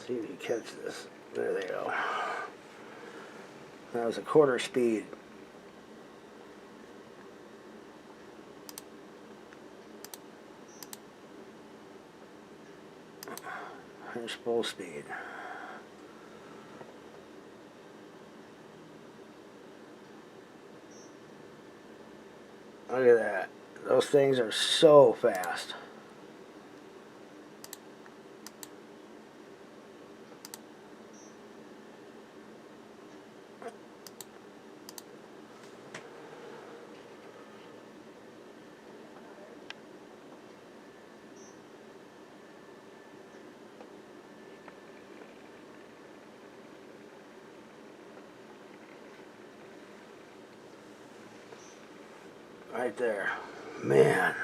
See if you catch this. There they go. That was a quarter speed. Here's full speed. Look at that. Those things are so fast. Right there. Man,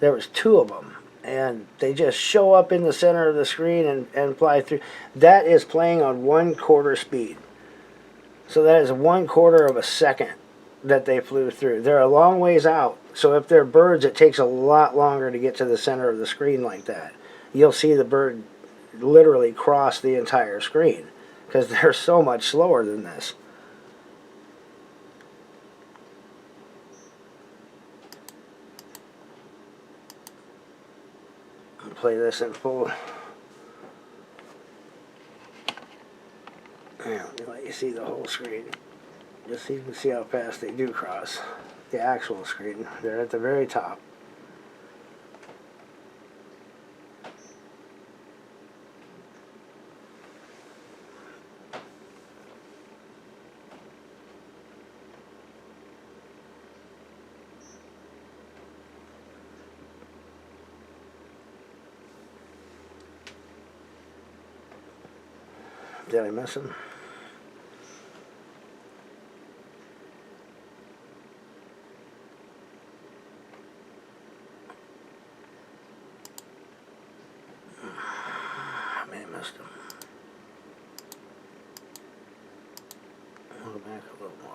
there was two of them, and they just show up in the center of the screen and fly through. That is playing on 1/4 speed. So that is 1/4 of a second that they flew through. They're a long ways out, so if they're birds, it takes a lot longer to get to the center of the screen like that. You'll see the bird literally cross the entire screen because they're so much slower than this. Play this in full. Yeah, let you see the whole screen. Just so you can see how fast they do cross the actual screen. They're at the very top. Did I miss him? I may have missed him. I'll go back a little more.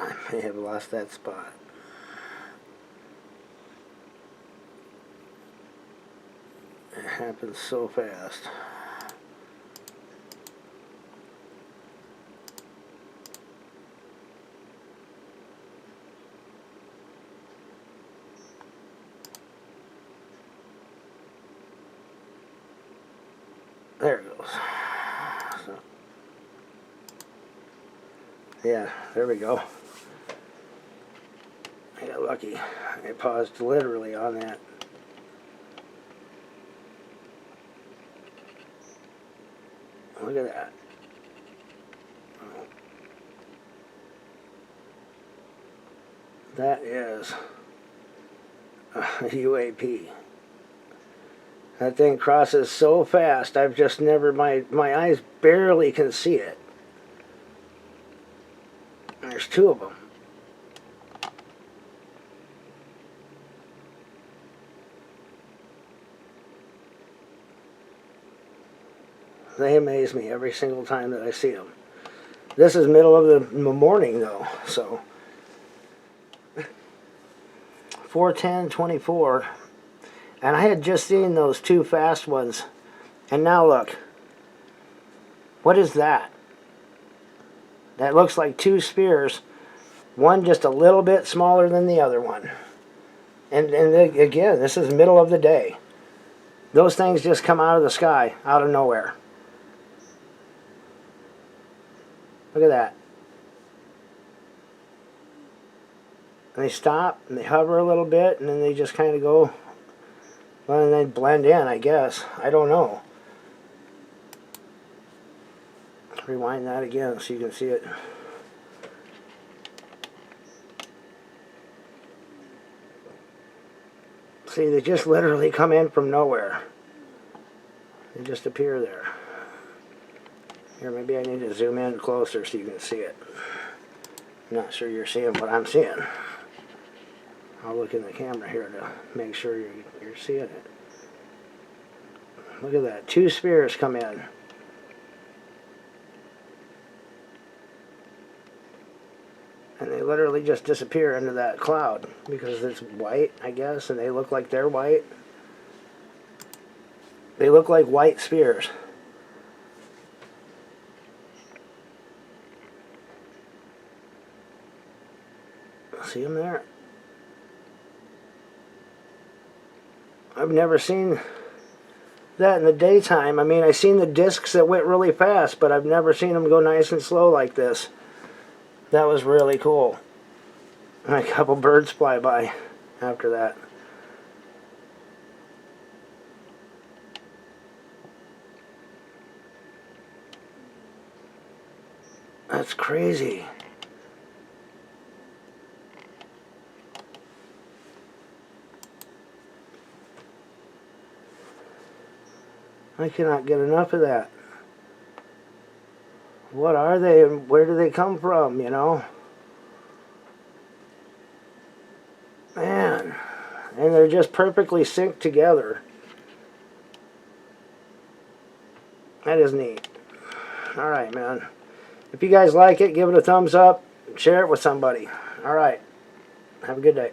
I may have lost that spot. It happens so fast. There it goes. So, yeah, there we go. I got lucky. I paused literally on that. Look at that. That is a UAP. That thing crosses so fast, I've just never, my eyes barely can see it. There's two of them. They amaze me every single time that I see them. This is middle of the morning though, so 4:10:24, and I had just seen those two fast ones, and now look. What is that? That looks like two spears, one just a little bit smaller than the other one. And again, this is middle of the day. Those things just come out of the sky, out of nowhere. Look at that. And they stop, and they hover a little bit, and then they just kind of go, well, and they blend in, I guess. I don't know. Rewind that again so you can see it. See, they just literally come in from nowhere. They just appear there. Here, maybe I need to zoom in closer so you can see it. I'm not sure you're seeing what I'm seeing. I'll look in the camera here to make sure you're seeing it. Look at that. 2 spheres come in. And they literally just disappear into that cloud because it's white, I guess, and they look like they're white. They look like white spheres. See them there? I've never seen that in the daytime. I mean, I've seen the discs that went really fast, but I've never seen them go nice and slow like this. That was really cool. And a couple birds fly by after that. That's crazy. I cannot get enough of that. What are they and where do they come from, you know? Man. And they're just perfectly synced together. That is neat. Alright, man. If you guys like it, give it a thumbs up. Share it with somebody. Alright. Have a good day.